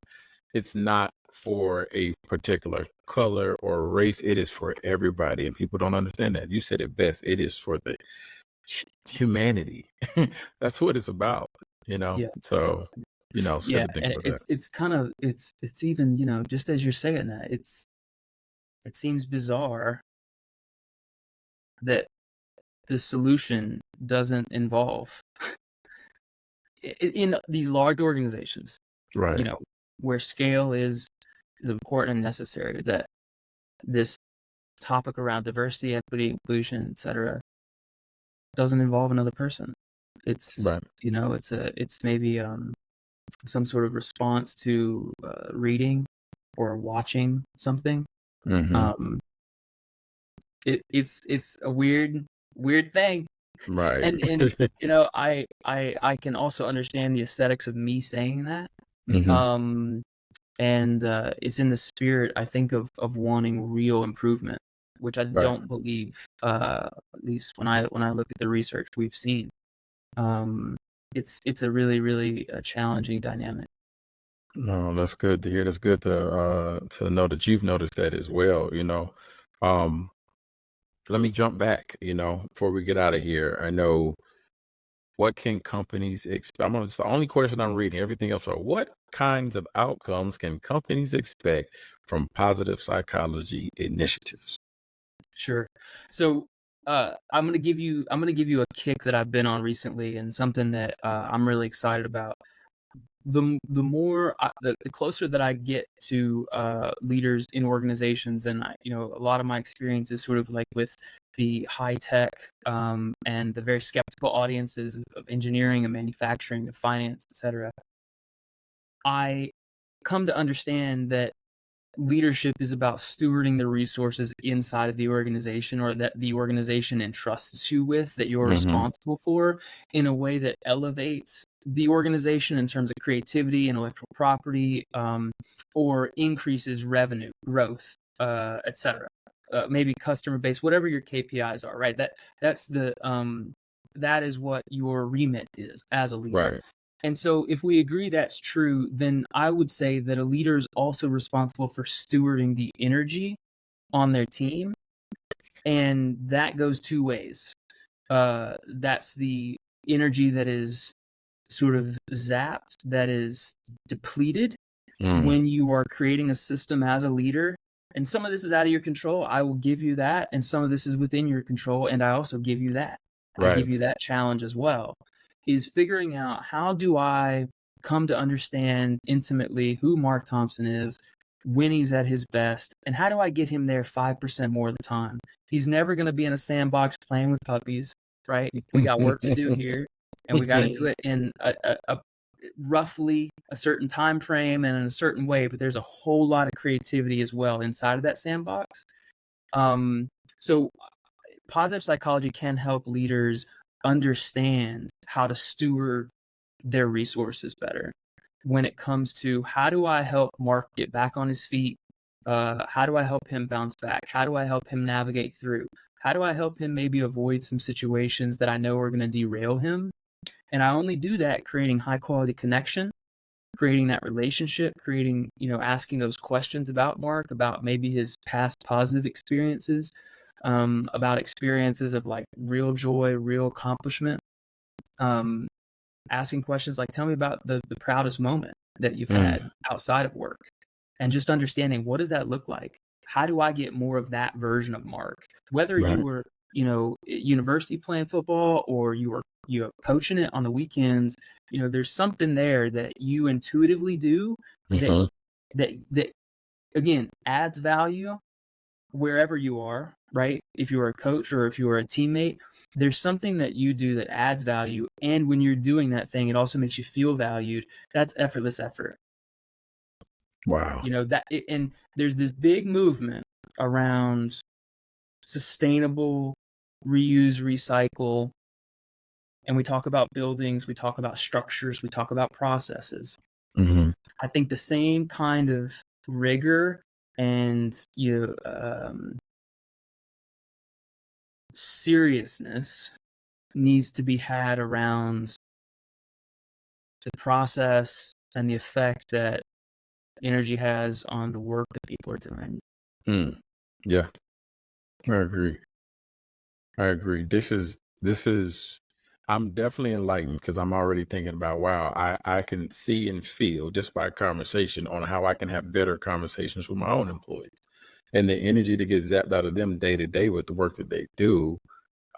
It's not for a particular color or race. It is for everybody, and people don't understand that. You said it best. It is for the humanity. That's what it's about, Yeah. So it's good to think about that. It's kind of it's even just as you're saying that, it seems bizarre that the solution doesn't involve in these large organizations, Right. where scale is important and necessary, that this topic around diversity, equity, inclusion, etc., doesn't involve another person. It's Right. it's maybe some sort of response to reading or watching something. It's a weird thing. Right. And I can also understand the aesthetics of me saying that. And it's in the spirit, I think, of wanting real improvement, which I don't believe, at least when I look at the research we've seen. It's a really, really challenging dynamic. No, that's good to hear. That's good to know that you've noticed that as well. Let me jump back, before we get out of here. I know, what can companies expect? It's the only question I'm reading. Everything else are, what kinds of outcomes can companies expect from positive psychology initiatives? Sure. So I'm gonna give you a kick that I've been on recently, and something that I'm really excited about. The more the closer that I get to leaders in organizations, and a lot of my experience is sort of like with the high tech and the very skeptical audiences of engineering and manufacturing and finance, etc. I come to understand that leadership is about stewarding the resources inside of the organization, or that the organization entrusts you with, that you're responsible for, in a way that elevates the organization in terms of creativity, intellectual property, or increases revenue, growth, etc. Maybe customer base, whatever your KPIs are, right? That is what your remit is as a leader. Right. And so if we agree that's true, then I would say that a leader is also responsible for stewarding the energy on their team. And that goes two ways. That's the energy that is sort of zapped, that is depleted when you are creating a system as a leader. And some of this is out of your control. I will give you that. And some of this is within your control. And I also give you that. I give you that challenge as well. Is figuring out, how do I come to understand intimately who Mark Thompson is, when he's at his best, and how do I get him there 5% more of the time? He's never going to be in a sandbox playing with puppies, right? We got work to do here, and we got to do it in a roughly a certain time frame and in a certain way, but there's a whole lot of creativity as well inside of that sandbox. So positive psychology can help leaders understand how to steward their resources better when it comes to, how do I help Mark get back on his feet? How do I help him bounce back? How do I help him navigate through? How do I help him maybe avoid some situations that I know are going to derail him? And I only do that creating high quality connection, creating that relationship, creating, asking those questions about Mark, about maybe his past positive experiences, about experiences of like real joy, real accomplishment, asking questions like, tell me about the proudest moment that you've had outside of work, and just understanding, what does that look like? How do I get more of that version of Mark? Whether you were, at university playing football, or you were coaching it on the weekends, there's something there that you intuitively do that again adds value wherever you are, right? If you're a coach or if you're a teammate, there's something that you do that adds value. And when you're doing that thing, it also makes you feel valued. That's effortless effort. Wow. And there's this big movement around sustainable reuse, recycle. And we talk about buildings, we talk about structures, we talk about processes. I think the same kind of rigor and seriousness needs to be had around the process and the effect that energy has on the work that people are doing. Yeah, I agree. This is I'm definitely enlightened, because I'm already thinking about, wow, I can see and feel just by conversation on how I can have better conversations with my own employees, and the energy that gets zapped out of them day to day with the work that they do.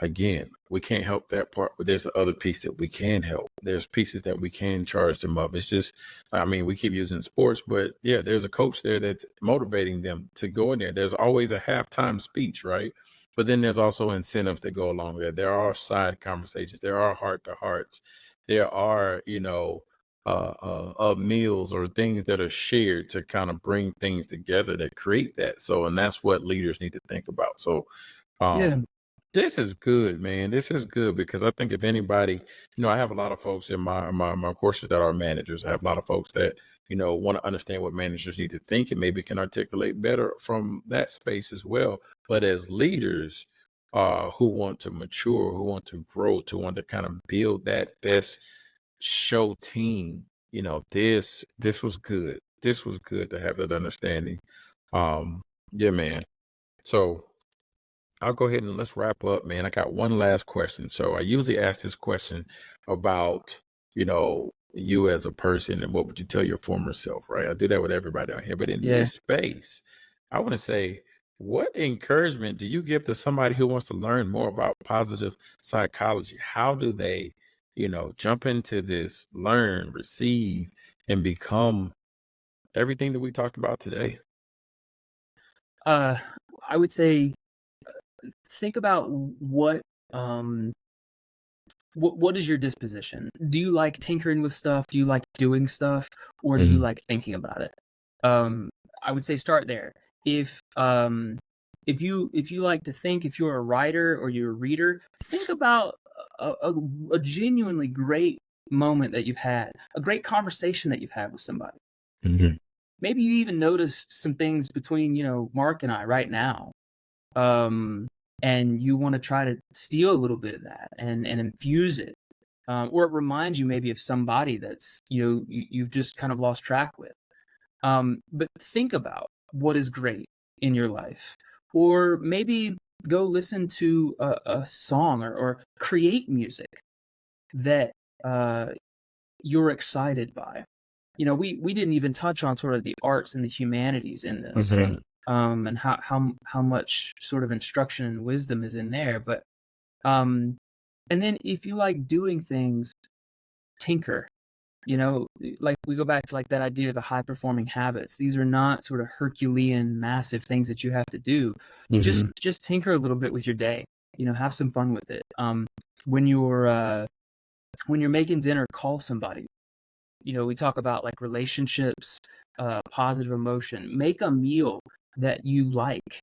Again, we can't help that part, but there's the other piece that we can help. There's pieces that we can charge them up. It's just, we keep using sports, but yeah, there's a coach there that's motivating them to go in there. There's always a halftime speech, right? But then there's also incentives that go along with it. There are side conversations. There are heart to hearts. There are, meals or things that are shared to kind of bring things together that create that. So, and that's what leaders need to think about. So, this is good, man. This is good, because I think if anybody, I have a lot of folks in my courses that are managers. I have a lot of folks that, want to understand what managers need to think and maybe can articulate better from that space as well. But as leaders who want to mature, who want to grow, to want to kind of build that best show team, this was good. This was good to have that understanding. Yeah, man. So I'll go ahead and let's wrap up, man. I got one last question. So I usually ask this question about, you as a person, and what would you tell your former self, right? I do that with everybody out here. But in this space, I want to say, what encouragement do you give to somebody who wants to learn more about positive psychology? How do they, jump into this, learn, receive, and become everything that we talked about today? I would say, think about what is your disposition? Do you like tinkering with stuff? Do you like doing stuff, or do you like thinking about it? I would say start there. If you like to think, if you're a writer or you're a reader, think about a genuinely great moment that you've had, a great conversation that you've had with somebody. Mhm. Maybe you even notice some things between, Mark and I right now. And you want to try to steal a little bit of that and infuse it. Or it reminds you maybe of somebody that's, you've just kind of lost track with. But think about what is great in your life. Or maybe go listen to a song or create music that you're excited by. We didn't even touch on sort of the arts and the humanities in this, Mhm. and how much sort of instruction and wisdom is in there. But and then if you like doing things, tinker. Like we go back to like that idea of the high performing habits. These are not sort of Herculean massive things that you have to do. Just Mhm. just tinker a little bit with your day. Have some fun with it. When you're making dinner, call somebody. We talk about like relationships, positive emotion. Make a meal that you like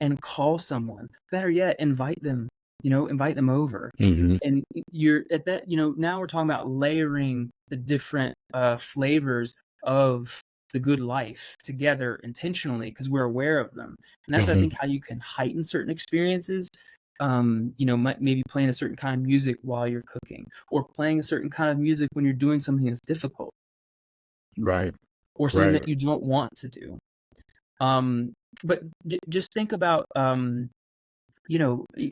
and call someone. Better yet, invite them. Invite them over. Mhm. And you're at that. Now we're talking about layering the different flavors of the good life together intentionally because we're aware of them. And that's, I Mhm. think, how you can heighten certain experiences. Maybe playing a certain kind of music while you're cooking, or playing a certain kind of music when you're doing something that's difficult, Right. or something Right. that you don't want to do. But just think about,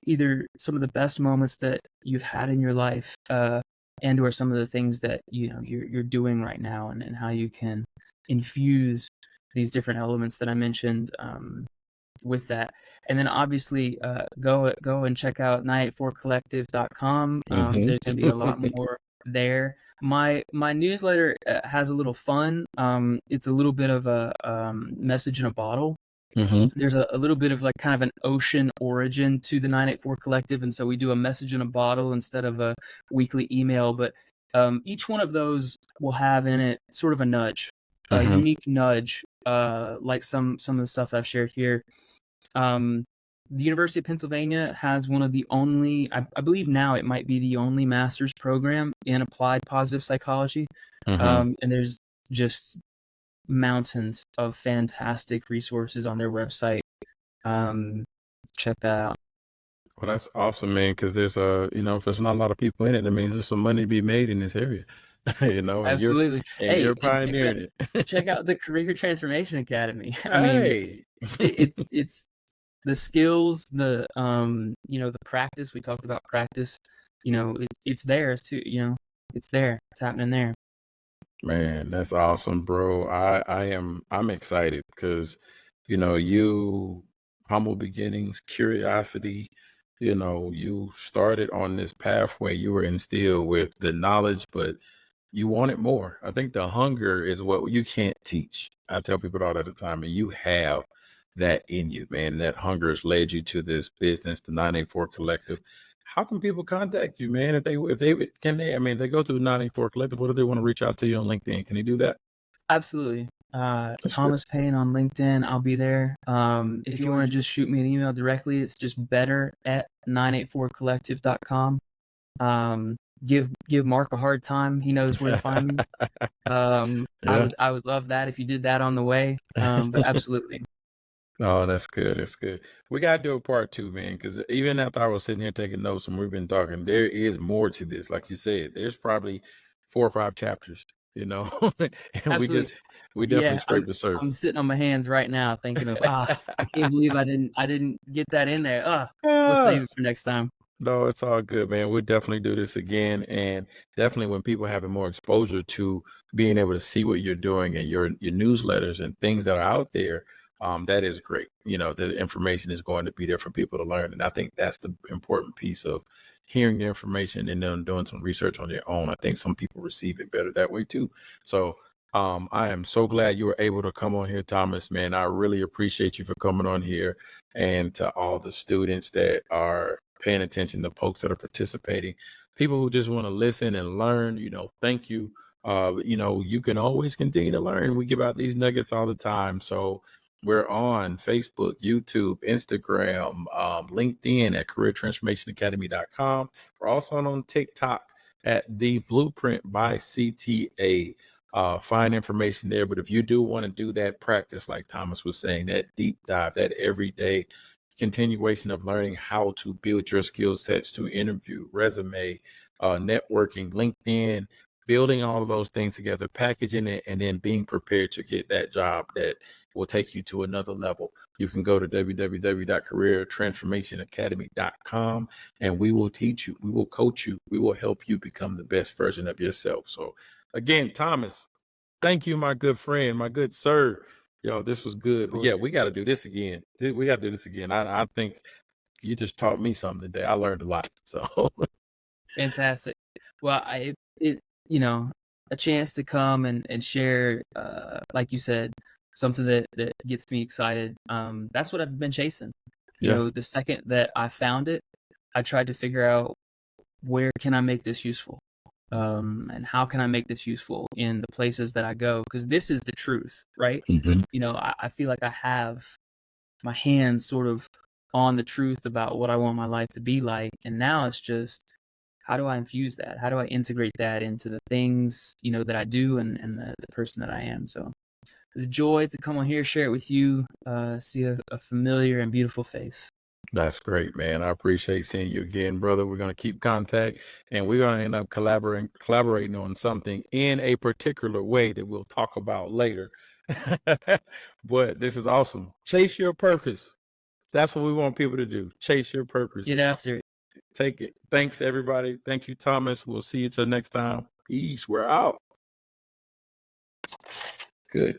either some of the best moments that you've had in your life, and or some of the things that you're doing right now, and how you can infuse these different elements that I mentioned with that. And then obviously go and check out 984collective.com. Mhm. There's going to be a lot more there. My newsletter has a little fun. It's a little bit of a message in a bottle. Mhm. There's a little bit of like kind of an ocean origin to the 984 Collective, and so we do a message in a bottle instead of a weekly email. But each one of those will have in it sort of a nudge, a Mhm. unique nudge, like some of the stuff I've shared here. The University of Pennsylvania has one of the only, I believe now it might be the only master's program in applied positive psychology. Mhm. And there's just mountains of fantastic resources on their website. Check that out. Well, that's awesome, man. Because there's if there's not a lot of people in it, that means there's some money to be made in this area. And you're Absolutely. Hey, pioneering it. check out the Career Transformation Academy. I mean, Hey. it's the skills, the practice. We talked about practice. It's theirs too. It's there. It's happening there. Man, that's awesome, bro. I'm excited because you humble beginnings, curiosity, you started on this pathway. You were instilled with the knowledge, but you wanted more. I think the hunger is what you can't teach. I tell people all the time, and you have that in you, man. That hunger has led you to this business, the 984 Collective. How can people contact you, man? I mean, they go through 984 Collective. What if they want to reach out to you on LinkedIn? Can they do that? Absolutely. That's good. Thomas Payne on LinkedIn. I'll be there. If you want to just shoot me an email directly, it's just better@984collective.com. Give Mark a hard time. He knows where to find me. I Yeah. would love that if you did that on the way. But absolutely. Oh, that's good. That's good. We got to do a part two, man, because even after I was sitting here taking notes and we've been talking, there is more to this. Like you said, there's probably 4 or 5 chapters, and Absolutely. we definitely Yeah, scraped the I'm surface. sitting on my hands right now thinking of, I can't believe I didn't get that in there. Let's Ah. save it for next time. No, it's all good, man. We'll definitely do this again. And definitely when people having more exposure to being able to see what you're doing and your newsletters and things that are out there, that is great. The information is going to be there for people to learn. And I think that's the important piece of hearing the information and then doing some research on their own. I think some people receive it better that way too. So I am so glad you were able to come on here, Thomas, man. I really appreciate you for coming on here, and to all the students that are paying attention, the folks that are participating, people who just want to listen and learn, thank you You can always continue to learn. We give out these nuggets all the time. So we're on Facebook, YouTube, Instagram, LinkedIn at careertransformationacademy.com. We're also on TikTok at The Blueprint by CTA. Find information there. But if you do want to do that practice, like Thomas was saying, that deep dive, that everyday continuation of learning how to build your skill sets to interview, resume, networking, LinkedIn, building all of those things together, packaging it, and then being prepared to get that job that will take you to another level. You can go to www.careertransformationacademy.com, and we will teach you, we will coach you, we will help you become the best version of yourself. So again, Thomas, thank you, my good friend, my good sir. Yo, this was good. But yeah, we got to do this again. We got to do this again. I think you just taught me something today. I learned a lot. So Fantastic. Well, a chance to come and share, like you said, something that gets me excited. That's what I've been chasing. The second that I found it, I tried to figure out where can I make this useful, and how can I make this useful in the places that I go, because this is the truth, right? I feel like I have my hands sort of on the truth about what I want my life to be like, and now it's just, how do I infuse that? How do I integrate that into the things, that I do and the person that I am? So it's a joy to come on here, share it with you, see a familiar and beautiful face. That's great, man. I appreciate seeing you again, brother. We're going to keep contact, and we're going to end up collaborating on something in a particular way that we'll talk about later. But this is awesome. Chase your purpose. That's what we want people to do. Chase your purpose. Get after it. Take it. Thanks, everybody. Thank you, Thomas. We'll see you till next time. Peace. We're out. Good.